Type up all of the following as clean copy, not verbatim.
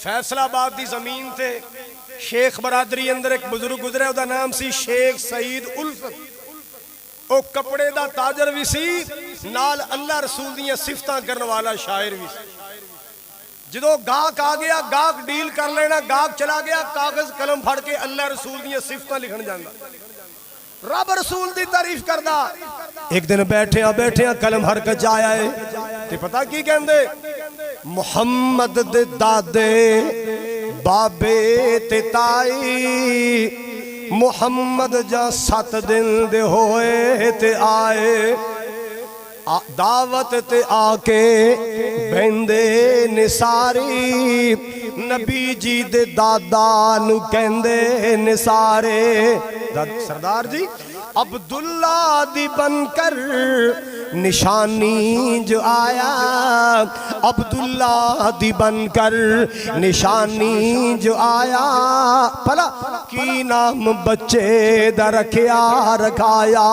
فیصل آباد دی زمین تے شیخ برادری اندر ایک بزرگ گزرے دا نام سی شیخ سعید الفت. او کپڑے دا تاجر بھی سی نال اللہ رسول دیاں صفتاں کرنے والا شاعر بھی سی. جدو گاہک آ گیا گاہک ڈیل کر لینا, گاہک چلا گیا کاغذ قلم پھڑ کے اللہ رسول دیاں صفتاں لکھن جاندا, رب رسول دی تعریف کردا. ایک دن بیٹھے قلم ہر کچ آیا ہے تے پتہ کی کہندے, محمد دے دادے بابے تے تائی محمد جا 7 دن دے ہوئے تے آئے, دعوت تے آکے بہندے نساری نبی جی دے دادا نو کہندے نسارے. سردار جی عبداللہ دی بن کر نشانی جو آیا, عبداللہ دی بن کر نشانی جو آیا, پھلا کی نام بچے دا رکھیا رکھایا,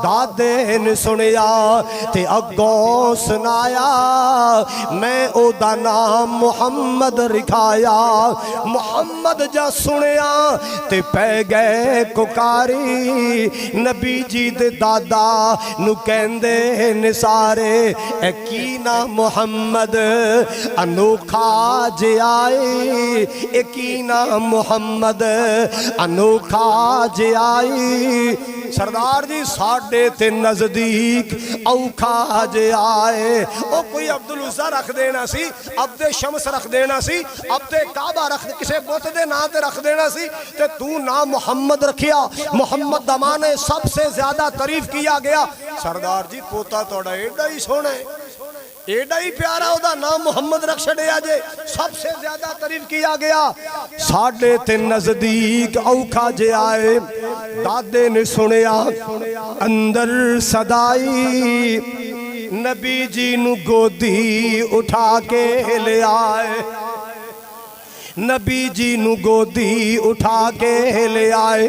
دادے نے سنیا تے اگوں سنایا, میں او دا نام محمد رکھایا. محمد جا سنیا تے پہ گئے ککاری نبی جی دے دادا نو کہندے نسارے, اے کینا محمد انوکھا جے آئی, اے کینا محمد انوکھا جے آئی. سردار جی ساڑھے تے نزدیک اوکھا جے آئے. او کوئی عبدالعزہ رکھ دینا سی, عبد شمس رکھ دینا سی, عبد کعبہ رکھ کسے بت دے نا تے رکھ دینا سی, تے تو نام محمد رکھیا. محمد دمانے سب سے زیادہ تعریف کیا گیا. سردار جی پوتا توڑا ایڈا ہی سونا ہے, ایڈا ہی پیارا ہو دا نام محمد رکھ چھڑے آجے, سب سے زیادہ تعریف کیا گیا. ساڑھے تے نزدیک اوکھا جے آئے, دادے نے سنیا اندر صدائی نبی جی نو گودی اٹھا کے لے آئے, نبی جی نو گودی اٹھا کے لے آئے.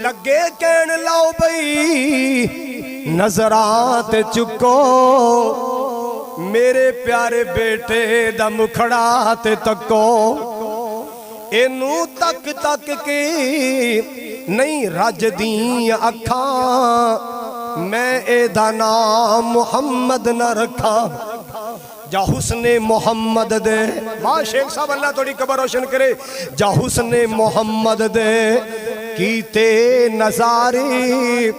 لگے کہن لاؤ بھئی نظرات چکو, میرے پیارے بیٹے دا مکھڑا تے تکو, اینو تک تک کی نہیں رج دیں اکھاں, میں اے دا نام محمد نہ رکھا. جا حسن محمد دے, ماں شیخ صاحب اللہ توڑی قبر روشن کرے, جا حسن محمد دے کیتے نظاری,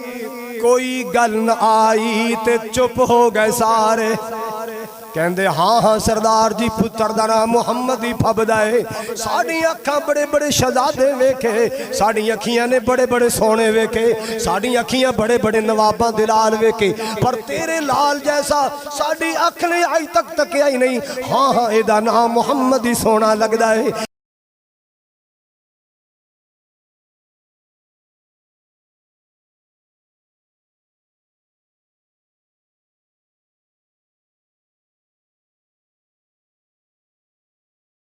کوئی گل نہ آئی تے چپ ہو گئے سارے. کہندے ہاں سردار جی پتر دا نام محمد ہی پھب دائے. ساڑی اکھاں بڑے بڑے شہزادے ویکھے, ساڑی اکھیاں نے بڑے بڑے سونے ویکھے, ساڑی اکھیاں بڑے بڑے نواباں دلال ویکھے, پر تیرے لال جیسا ساڑی اکھ نے آئی تک تک آئی نہیں. ہاں اے دا نام محمد ہی سونا لگ دائے.